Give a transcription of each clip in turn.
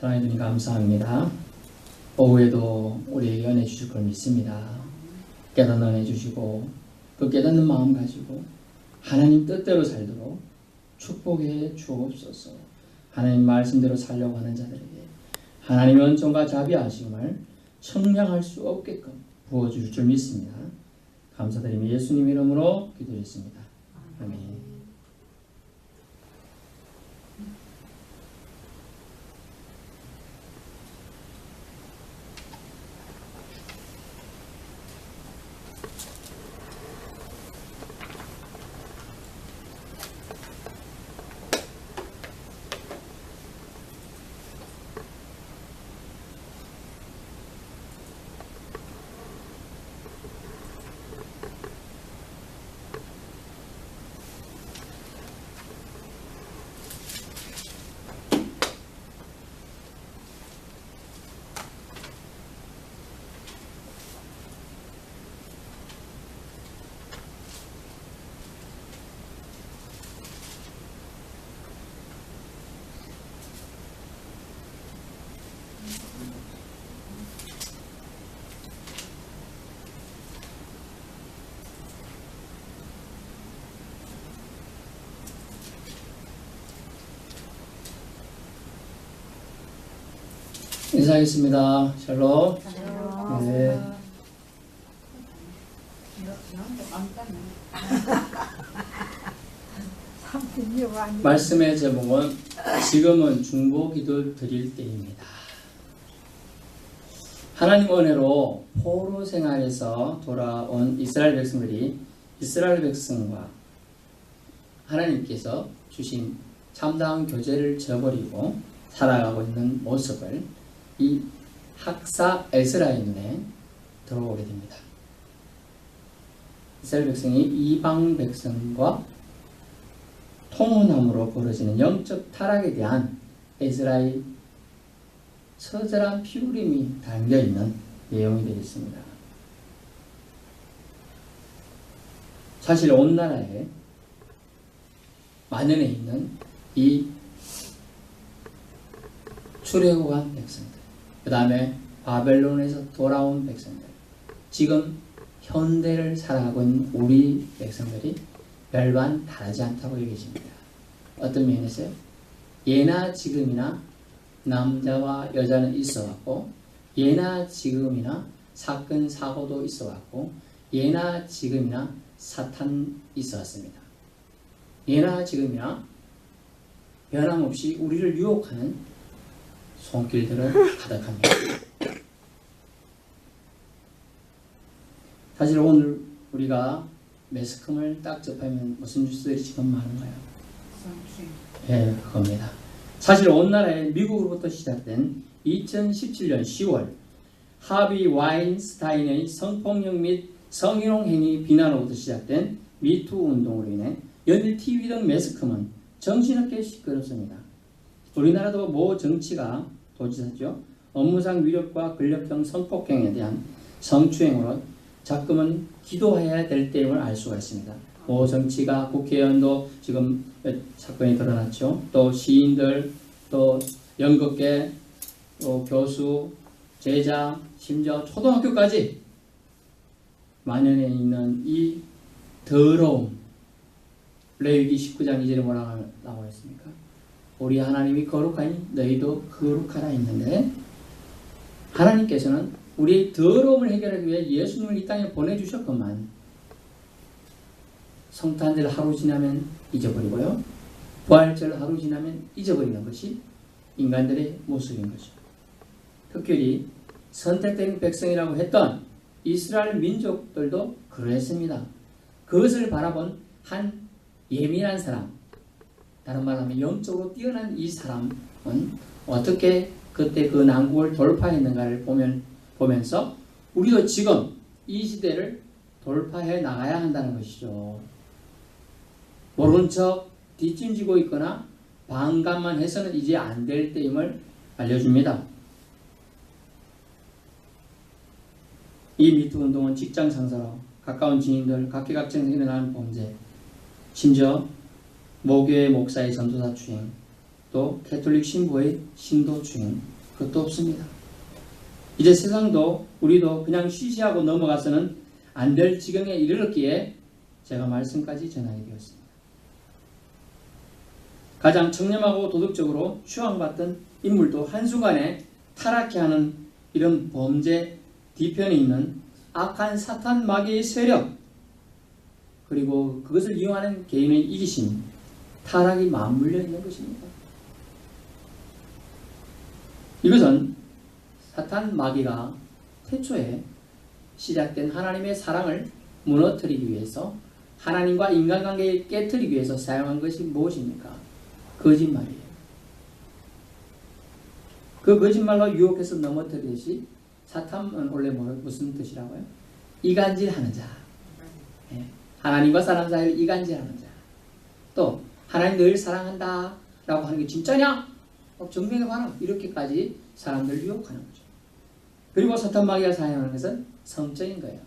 사랑해 주님 감사합니다. 오후에도 우리에게 은혜 주실 걸 믿습니다. 깨닫는 은혜 주시고 그 깨닫는 마음 가지고 하나님 뜻대로 살도록 축복해 주옵소서. 하나님 말씀대로 살려고 하는 자들에게 하나님의 은총과 자비하심을 청량할 수 없게끔 부어주실 줄 믿습니다. 감사드리며 예수님 이름으로 기도했습니다. 아멘. 인사하겠습니다. 샬롬. 네. 말씀의 제목은 지금은 중보기도 드릴 때입니다. 하나님 은혜로 포로 생활에서 돌아온 이스라엘 백성들이 이스라엘 백성과 하나님께서 주신 참다운 교제를 저버리고 살아가고 있는 모습을 이 학사 에스라의 눈에 들어오게 됩니다. 이스라엘 백성이 이방 백성과 통혼함으로 벌어지는 영적 타락에 대한 에스라의 처절한 피울림이 담겨있는 내용이 되겠습니다. 사실 온 나라에 만연해 있는 이 출애굽한 백성들, 그 다음에 바벨론에서 돌아온 백성들, 지금 현대를 살아가고 있는 우리 백성들이 별반 다르지 않다고 여겨집니다. 어떤 면에서요? 예나 지금이나 남자와 여자는 있어왔고, 예나 지금이나 사건 사고도 있어왔고, 예나 지금이나 사탄 있어왔습니다. 예나 지금이나 변함없이 우리를 유혹하는 손길들은 가득합니다. 사실 오늘 우리가 매스컴을 딱 접하면 무슨 뉴스들이 지금 많은가요? 예, 그겁니다. 사실 온 나라에 미국으로부터 시작된 2017년 10월 하비 와인스타인의 성폭력 및 성희롱 행위 비난으로부터 시작된 미투 운동으로 인해 연일 TV 등 매스컴은 정신없게 시끄럽습니다. 우리나라도 모 정치가 도지사죠. 업무상 위력과 권력형 성폭행에 대한 성추행으로 자꾸만 기도해야 될 때임을 알 수가 있습니다. 모 정치가 국회의원도 지금 사건이 드러났죠. 또 시인들, 또 연극계, 또 교수, 제자, 심지어 초등학교까지 만연해 있는 이 더러움. 레위기 19장 2절에 뭐라고 나와 있습니까? 우리 하나님이 거룩하니 너희도 거룩하라 했는데, 하나님께서는 우리의 더러움을 해결하기 위해 예수님을 이 땅에 보내주셨건만 성탄절 하루 지나면 잊어버리고요, 부활절 하루 지나면 잊어버리는 것이 인간들의 모습인 거죠. 특별히 선택된 백성이라고 했던 이스라엘 민족들도 그러했습니다. 그것을 바라본 한 예민한 사람, 다른 말로 하면 영적으로 뛰어난 이 사람은 어떻게 그때 그 난국을 돌파했는가를 보면서 우리도 지금 이 시대를 돌파해 나가야 한다는 것이죠. 모른 척 뒷짐지고 있거나 반감만 해서는 이제 안 될 때임을 알려줍니다. 이 미투 운동은 직장 상사로 가까운 지인들, 각계각층에서 일어나는 범죄, 심지어 모교회 목사의 전도사 추행, 또 캐톨릭 신부의 신도 추행, 그것도 없습니다. 이제 세상도 우리도 그냥 쉬쉬하고 넘어가서는 안 될 지경에 이르렀기에 제가 말씀까지 전하게 되었습니다. 가장 청렴하고 도덕적으로 추앙받던 인물도 한순간에 타락해 하는 이런 범죄 뒤편에 있는 악한 사탄 마귀의 세력, 그리고 그것을 이용하는 개인의 이기심, 타락이 맞물려 있는 것입니다. 이것은 사탄 마귀가 태초에 시작된 하나님의 사랑을 무너뜨리기 위해서, 하나님과 인간관계를 깨뜨리기 위해서 사용한 것이 무엇입니까? 거짓말이에요. 그 거짓말로 유혹해서 넘어뜨리듯이 사탄은 원래 무슨 뜻이라고요? 이간질하는 자. 예. 하나님과 사람 사이를 이간질하는 자. 또 하나님 늘 사랑한다 라고 하는 게 진짜냐? 증명해봐라. 이렇게까지 사람들 유혹하는 거죠. 그리고 사탄 마귀가 사용하는 것은 성적인 거예요.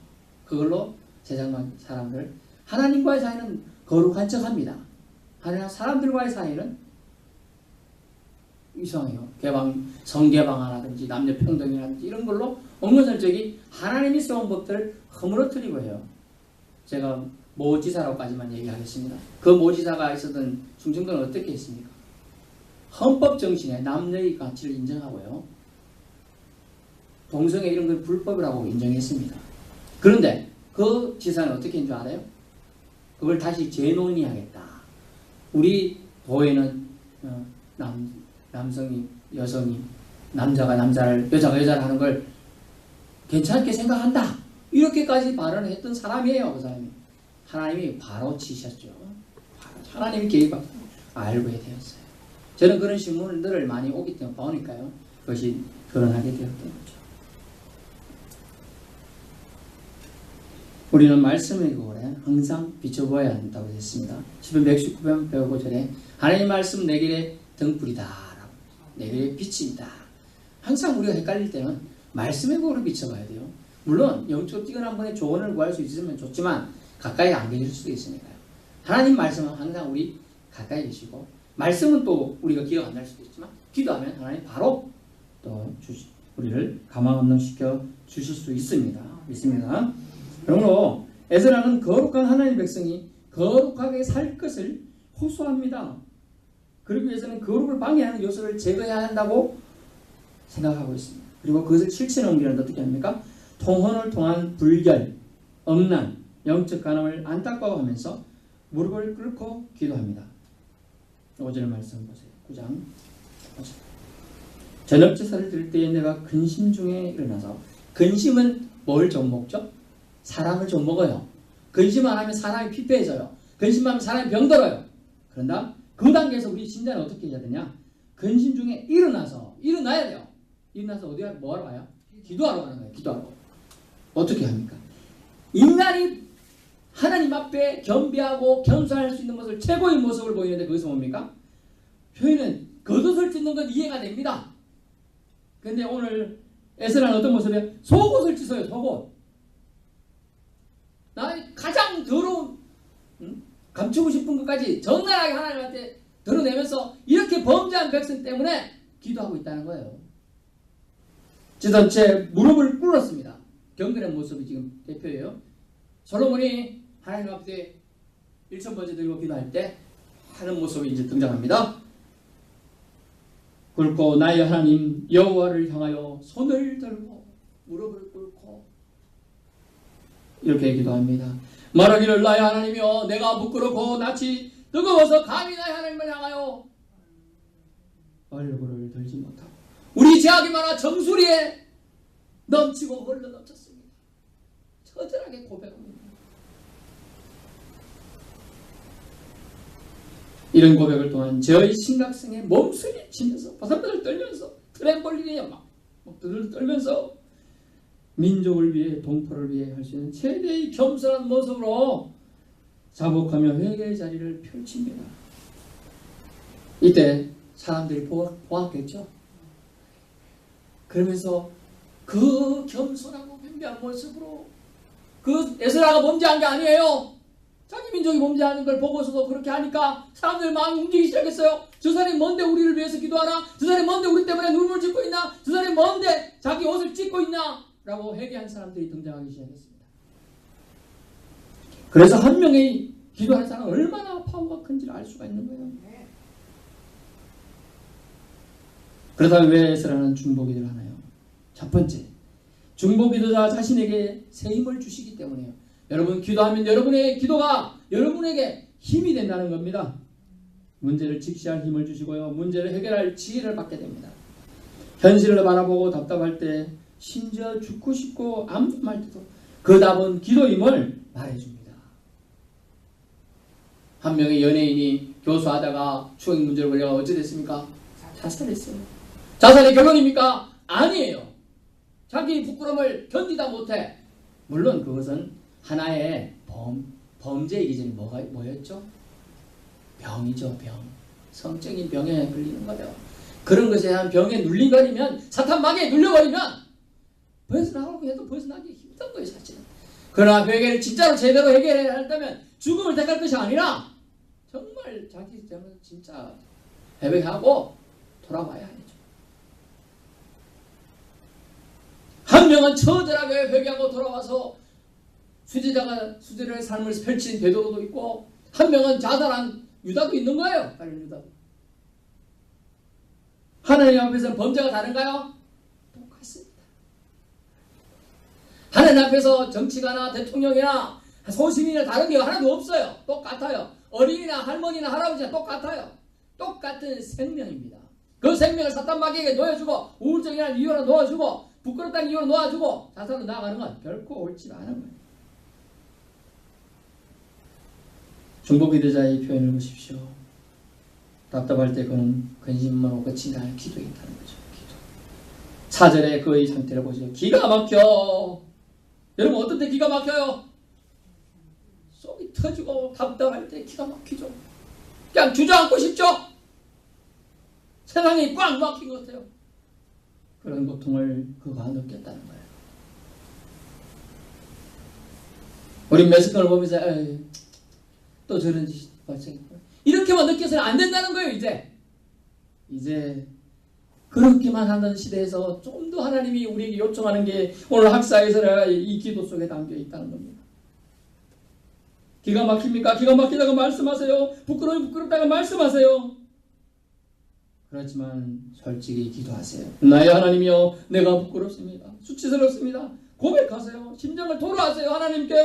그걸로 세상 사람들, 하나님과의 사이는 거룩한 척합니다. 하나 사람들과의 사이는 이상해요. 성개방하라든지 남녀평등이라든지 이런 걸로 은근슬쩍이 하나님이 세운 법들을 허물어뜨리고 해요. 제가 모지사로까지만 얘기하겠습니다. 그 모지사가 있었던 충청도는 어떻게 했습니까? 헌법 정신에 남녀의 가치를 인정하고요. 동성애 이런 걸 불법이라고 인정했습니다. 그런데 그 지사는 어떻게 한 줄 알아요? 그걸 다시 재논의하겠다. 우리 도에는 남성이 여성이, 남자가 남자를, 여자가 여자를 하는 걸 괜찮게 생각한다. 이렇게까지 발언을 했던 사람이에요. 그 사람이. 하나님이 바로 치셨죠. 하나님이 개입하고 알고 되었어요. 저는 그런 신문들을 많이 오기 때문에 보니까요. 그것이 드러나게 되었던 거죠. 우리는 말씀의 거울에 항상 비춰보아야 한다고 했습니다. 시편 119편 105절에 하나님 말씀 내 길의 등불이다. 내 길의 빛이다. 항상 우리가 헷갈릴 때는 말씀의 거울을 비춰봐야 돼요. 물론 영적 뛰어난 분의 조언을 구할 수 있으면 좋지만 가까이 안 계실 수도 있으니까요. 하나님 말씀은 항상 우리 가까이 계시고, 말씀은 또 우리가 기억 안 날 수도 있지만 기도하면 하나님 바로 또 우리를 가망 없는 주실 수 있습니다. 믿습니다. 그러므로 에스라는 거룩한 하나님의 백성이 거룩하게 살 것을 호소합니다. 그러기 위해서는 거룩을 방해하는 요소를 제거해야 한다고 생각하고 있습니다. 그리고 그것을 실천에 옮기는데 어떻게 합니까? 통혼을 통한 불결, 음란, 영적 간음을 안타까워하면서 무릎을 꿇고 기도합니다. 5절 말씀 보세요. 9장 5절. 저녁 제사를 드릴 때에 내가 근심 중에 일어나서, 근심은 뭘 좀 먹죠? 사람을 좀 먹어요. 근심 안 하면 사람이 피폐해져요. 근심하면 사람이 병들어요. 그런다? 그 단계에서 우리 신자는 어떻게 해야 되냐? 근심 중에 일어나야 돼요. 일어나서 어디 뭐하러 가요? 기도하러 가는 거예요. 기도하러. 어떻게 합니까? 인간이 하나님 앞에 겸비하고 겸손할 수 있는 모습을, 최고의 모습을 보이는데 그것은 뭡니까? 표현은 겉옷을 찢는 건 이해가 됩니다. 근데 오늘 에스라는 어떤 모습이에요? 속옷을 찢어요. 속옷. 나의 가장 더러운, 감추고 싶은 것까지 적나라하게 하나님한테 드러내면서 이렇게 범죄한 백성 때문에 기도하고 있다는 거예요. 지도체 무릎을 꿇었습니다. 경건의 모습이 지금 대표예요. 솔로몬이 하나님 앞에 1,000번째 들고 기도할 때 하는 모습이 이제 등장합니다. 꿇고 나의 하나님 여호와를 향하여 손을 들고 무릎을 꿇고 이렇게 기도합니다. 말하기를 나의 하나님이여 내가 부끄럽고 낯이 뜨거워서 감히 나의 하나님을 향하여 얼굴을 들지 못하고 우리 죄악이 많아 정수리에 넘치고 흘러 넘쳤습니다. 처절하게 고백합니다. 이런 고백을 통한 저의 심각성에 몸서리치면서 바삭바삭 떨면서 트램폴린에 막 떨면서 민족을 위해 동포를 위해 할 수 있는 최대의 겸손한 모습으로 자복하며 회개의 자리를 펼칩니다. 이때 사람들이 보았겠죠. 그러면서 그 겸손하고 겸비한 모습으로 그 에스라가 범죄한 게 아니에요. 자기 민족이 범죄하는 걸 보고서도 그렇게 하니까 사람들 마음이 움직이기 시작했어요. 저 사람이 뭔데 우리를 위해서 기도하나? 저 사람이 뭔데 우리 때문에 눈물 짓고 있나? 저 사람이 뭔데 자기 옷을 찢고 있나? 라고 회개한 사람들이 등장하기 시작했습니다. 그래서 한 명의 기도하는 사람은 얼마나 파워가 큰지를 알 수가 있는 거예요. 그렇다면 왜 에스라는 중보기도를 하나요? 첫 번째, 중보기도자 자신에게 새 힘을 주시기 때문에요. 여러분 기도하면 여러분의 기도가 여러분에게 힘이 된다는 겁니다. 문제를 직시할 힘을 주시고요. 문제를 해결할 지혜를 받게 됩니다. 현실을 바라보고 답답할 때 심지어 죽고 싶고 암담할 때도 그 답은 기도임을 말해줍니다. 한 명의 연예인이 교수하다가 추억 문제를 걸려 어찌 됐습니까? 자살했어요. 자살의 결론입니까? 아니에요. 자기 부끄러움을 견디다 못해. 물론 그것은 하나의 범죄이기 전에 뭐였죠? 병이죠, 병. 성적인 병에 걸리는 거예요. 그런 것에 대한 병에 눌린거리면, 사탄 마귀에 눌려버리면 벗어나려고 해도 벗어나기 힘든 거예요, 사실은. 그러나 회개를 진짜로 제대로 해결해야 한다면 죽음을 택할 것이 아니라 정말 자기 진짜 회개하고 돌아와야 하죠. 한 명은 처절하게 회개하고 돌아와서 수제자의 삶을 펼친 베드로도 있고, 한 명은 자살한 유다도 있는 거예요. 다른 유다도. 하나님 앞에서는 범죄가 다른가요? 똑같습니다. 하나님 앞에서 정치가나 대통령이나 소시민이나 다른 게 하나도 없어요. 똑같아요. 어린이나 할머니나 할아버지나 똑같아요. 똑같은 생명입니다. 그 생명을 사탄 마귀에게 놓여주고 우울증이나 이유로 놓아주고 부끄럽다는 이유로 놓아주고 자살로 나아가는 건 결코 옳지 않은 거예요. 중보기도자의 표현을 보십시오. 답답할 때 그는 근심으로 끝이 날 기도에 있다는 거죠. 기도. 4절에 그의 상태를 보세요. 기가 막혀. 여러분 어떤 때 기가 막혀요? 속이 터지고 답답할 때 기가 막히죠. 그냥 주저앉고 싶죠? 세상이 꽉 막힌 것 같아요. 그런 고통을 그가 느꼈다는 거예요. 우리 메스크를 보면서 또 저런 짓이 발생했구나. 이렇게만 느껴서는 안 된다는 거예요. 이제 그렇게만 하는 시대에서 좀 더 하나님이 우리에게 요청하는 게 오늘 학사에서 이 기도 속에 담겨 있다는 겁니다. 기가 막힙니까? 기가 막히다고 말씀하세요. 부끄럽다고 말씀하세요. 그렇지만 솔직히 기도하세요. 나의 하나님이여, 내가 부끄럽습니다. 수치스럽습니다. 고백하세요. 심정을 토로하세요. 하나님께.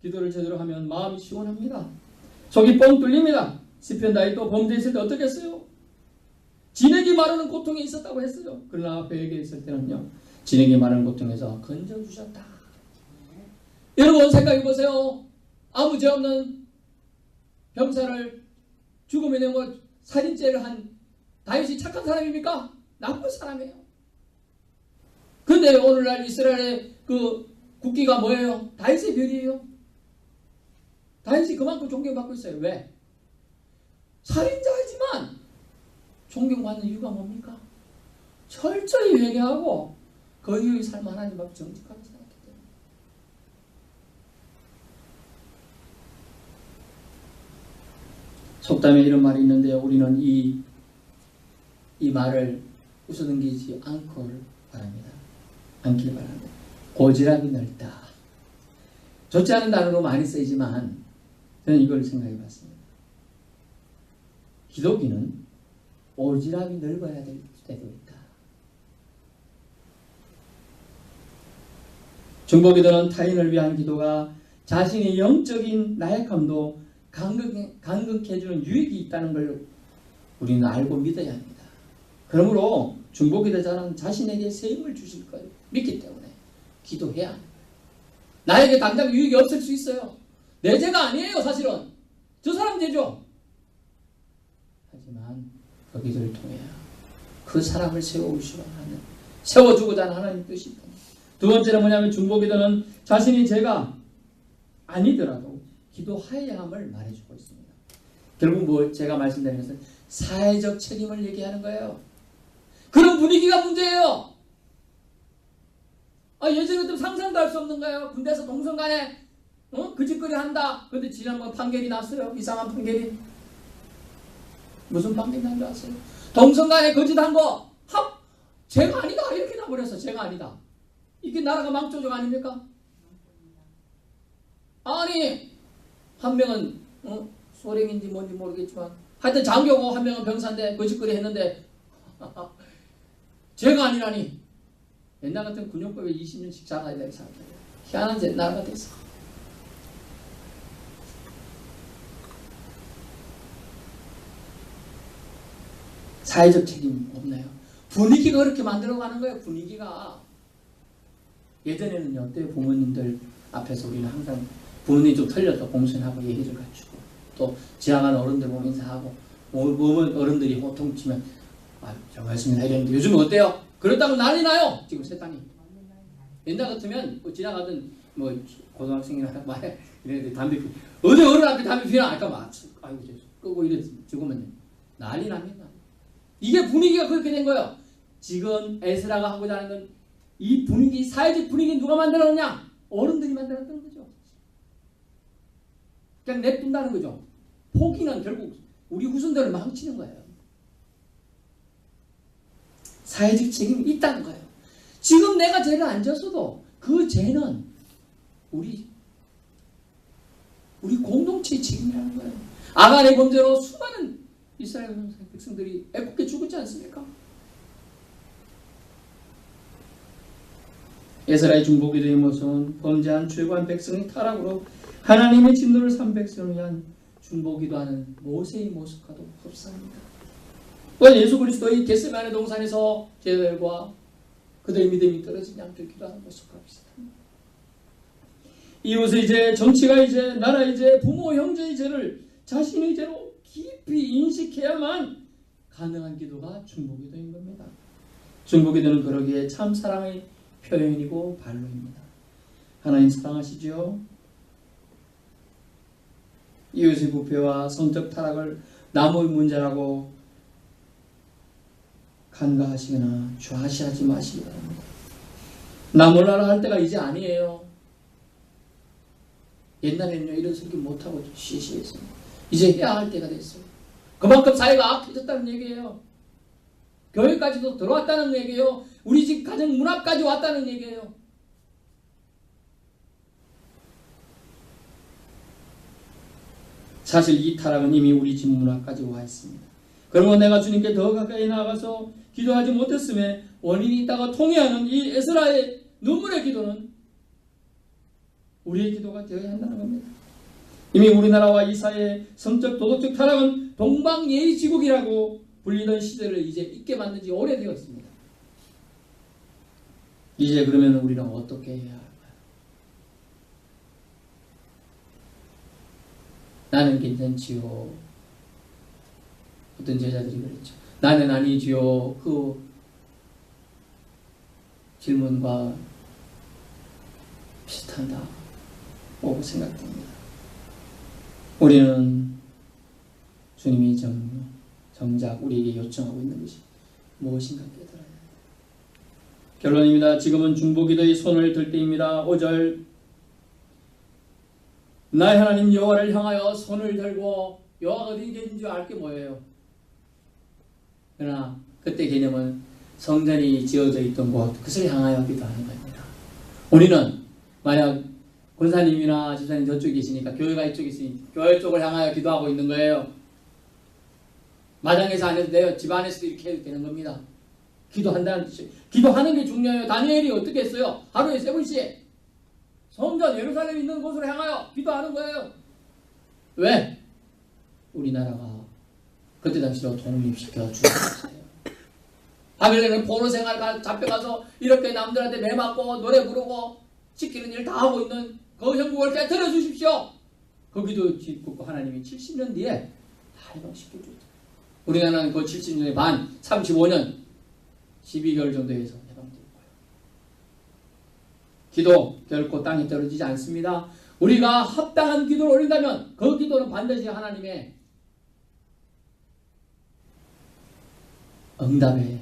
기도를 제대로 하면 마음이 시원합니다. 속이 뻥 뚫립니다. 시편 다윗도 범죄했을 때 어떻게 했어요? 진액이 마르는 고통이 있었다고 했어요. 그러나 회개했을 때는요, 진액이 마르는 고통에서 건져주셨다. 여러분 생각해보세요. 아무 죄 없는 병사를 죽음에 내모 살인죄를 한 다윗이 착한 사람입니까? 나쁜 사람이에요. 근데 오늘날 이스라엘의 그 국기가 뭐예요? 다윗의 별이에요. 다윗이 그만큼 존경받고 있어요. 왜? 살인자이지만 존경받는 이유가 뭡니까? 철저히 회개하고 그 이후의 삶 하나님 앞에 정직하게 살았기 때문에. 속담에 이런 말이 있는데요. 우리는 이 말을 웃어넘기지 않기를 바랍니다. 고지랖이 넓다. 좋지 않은 단어로 많이 쓰이지만 저는 이걸 생각해 봤습니다. 기독교는 오지랖이 넓어야 될 때도 있다. 중보기도는 타인을 위한 기도가 자신의 영적인 나약함도 강건케 해주는 유익이 있다는 걸 우리는 알고 믿어야 합니다. 그러므로 중보기도자는 자신에게 새 힘을 주실 걸 믿기 때문에 기도해야 합니다. 나에게 당장 유익이 없을 수 있어요. 내 죄가 아니에요. 사실은 저 사람 죄죠. 하지만 그 기도를 통해 그 사람을 세워주고자 하는 하나님 뜻이 있다. 두 번째는 뭐냐면 중보기도는 자신이 죄가 아니더라도 기도하여야 함을 말해주고 있습니다. 결국 제가 말씀드린 것은 사회적 책임을 얘기하는 거예요. 그런 분위기가 문제예요. 예전에 좀 상상도 할 수 없는 거예요. 군대에서 동성 간에 거짓거리 한다. 근데 지난번 판결이 났어요. 이상한 판결이. 무슨 판결이 난 줄 아세요? 동성간에 거짓한 거 죄가 아니다 이렇게 나버려서 죄가 아니다. 이게 나라가 망조적 아닙니까? 아니 한 명은 소령인지 뭔지 모르겠지만 하여튼 장교고 한 명은 병사인데 거짓거리 했는데 죄가 아니라니. 옛날 같은 군용법에 20년씩 잡아야 될 사람들. 희한한 나라가 됐어. 사회적 책임 없나요? 분위기가 그렇게 만들어가는 거예요. 분위기가. 예전에는 어때요? 부모님들 앞에서 우리는 항상 부모님이 좀 틀려서 공손하고 예의를 갖추고 또 지나가는 어른들 보면 인사하고 보면 어른들이 호통치면 저 말씀이나 이랬는데 요즘은 어때요? 그렇다고 난리 나요. 지금 세상이. 옛날 같으면 지나가던 고등학생이나 말해 이랬는데 담배 피 어디 어른 앞에 담배 피나 아까 막 아이고 끄고 이래 죽으면 난리 납니다. 이게 분위기가 그렇게 된 거예요. 지금 에스라가 하고자 하는 건 이 분위기, 사회적 분위기 누가 만들었느냐? 어른들이 만들었던 거죠. 그냥 냅둔다는 거죠. 포기는 결국 우리 후손들을 망치는 거예요. 사회적 책임이 있다는 거예요. 지금 내가 죄를 안 졌어도 그 죄는 우리 공동체의 책임이라는 거예요. 아간의 범죄로 수많은 이스라엘 백성들이 애꿎게 죽었지 않습니까? 에스라의 중보기도의 모습은 범죄한 출고한 백성의 타락으로 하나님의 진노를 산 백성을 위한 중보기도하는 모세의 모습과도 흡사합니다. 예수 그리스도의 겟세마네 동산에서 제자들과 그들의 믿음이 떨어진 양들 기도하는 모습과 비슷합니다. 이웃의 죄, 정치가의 죄, 나라의 죄, 부모, 형제의 죄를 자신의 죄로 깊이 인식해야만 가능한 기도가 중보기도인 겁니다. 중보기도는 그러기에 참 사랑의 표현이고 반론입니다. 하나님 사랑하시죠? 이웃의 부패와 성적 타락을 남의 문제라고 간과하시거나 좌시하지 마시기 바랍니다. 나 몰라라 할 때가 이제 아니에요. 옛날에는요 이런 성격 못하고 시시해서 이제 해야 할 때가 됐어요. 그만큼 사회가 악해졌다는 얘기예요. 교회까지도 들어왔다는 얘기예요. 우리 집 가정 문 앞까지 왔다는 얘기예요. 사실 이 타락은 이미 우리 집 문 앞까지 와 있습니다. 그러면 내가 주님께 더 가까이 나아가서 기도하지 못했음에 원인이 있다가 통회하는 이 에스라의 눈물의 기도는 우리의 기도가 되어야 한다는 겁니다. 이미 우리나라와 이 사회의 성적 도덕적 타락은 동방예의지국이라고 불리던 시대를 이제 잊게 만든 지 오래되었습니다. 이제 그러면 우리는 어떻게 해야 할까요? 나는 괜찮지요. 어떤 제자들이 그랬죠. 나는 아니지요. 그 질문과 비슷하다고 생각됩니다. 우리는 주님이 정작 우리에게 요청하고 있는 것이 무엇인가 깨달아야 합니다. 결론입니다. 지금은 중보기도의 손을 들 때입니다. 5절 나의 하나님 여호와를 향하여 손을 들고 여호와가 어디 계신 줄 알 게 뭐예요? 그러나 그때 개념은 성전이 지어져 있던 곳 그것을 향하여 기도하는 겁니다. 우리는 만약 권사님이나 집사님 저쪽에 계시니까 교회가 이쪽에 있으니 교회 쪽을 향하여 기도하고 있는 거예요. 마당에서 안 해도 돼요. 집 안에서도 이렇게 해도 되는 겁니다. 기도한다는 뜻이에요. 기도하는 게 중요해요. 다니엘이 어떻게 했어요? 하루에 3번씩 성전 예루살렘 있는 곳으로 향하여 기도하는 거예요. 왜? 우리나라가 그때 당시로 독립시켜 주었어요. 하길래는 포로 생활 잡혀가서 이렇게 남들한테 매맞고 노래 부르고 시키는 일 다 하고 있는 그 형국을 깨트려 주십시오. 거기도 짓고 하나님이 70년 뒤에 다 해방시켜 줬죠. 우리나라는 그 70년의 반 35년 12개월 정도에서 해방될 거예요. 기도 결코 땅에 떨어지지 않습니다. 우리가 합당한 기도를 올린다면 그 기도는 반드시 하나님의 응답에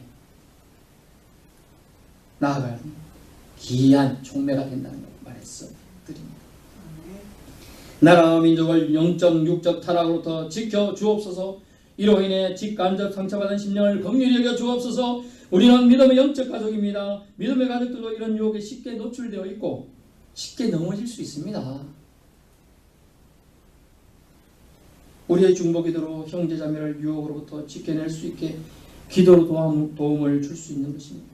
나아가는 귀한 촉매가 된다는 걸 말했어 드립니다. 나라 민족을 영적 육적 타락으로부터 지켜 주옵소서. 이로 인해 직간접 상처받은 심령을 긍휼히 여겨 주옵소서. 우리는 믿음의 영적 가족입니다. 믿음의 가족들도 이런 유혹에 쉽게 노출되어 있고 쉽게 넘어질 수 있습니다. 우리의 중보기도로 형제자매를 유혹으로부터 지켜낼 수 있게 기도로 도움을 줄 수 있는 것입니다.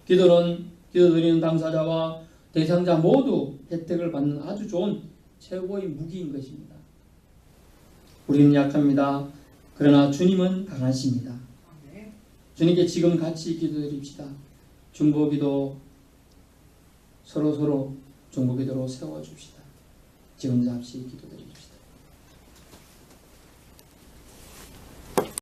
기도는 기도드리는 당사자와 대상자 모두 혜택을 받는 아주 좋은 최고의 무기인 것입니다. 우리는 약합니다. 그러나 주님은 강하십니다. 주님께 지금 같이 기도드립시다. 중보기도 서로 중보기도로 세워줍시다. 지금 잠시 기도드립시다.